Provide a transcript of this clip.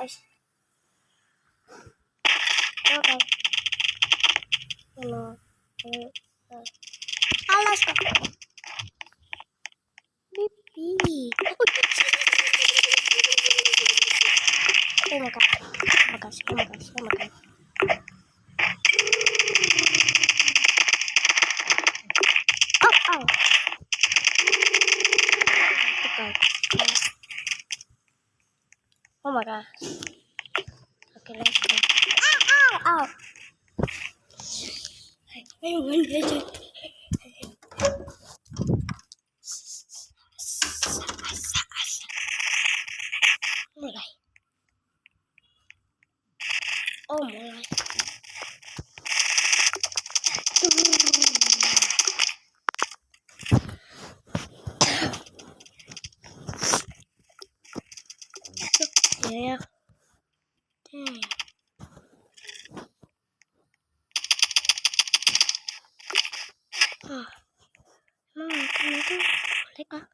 guys. Okay. Alas ko. Baby. Oh my god. Oh my gosh. Oh my gosh. Oh my god. Oh, oh. Okay. Oh my god. Okay, let's go. Ow, ow, ow. I want it. Mulai. Oh, mulai. Yeah. Dang. Oh. Emang itu boleh kah?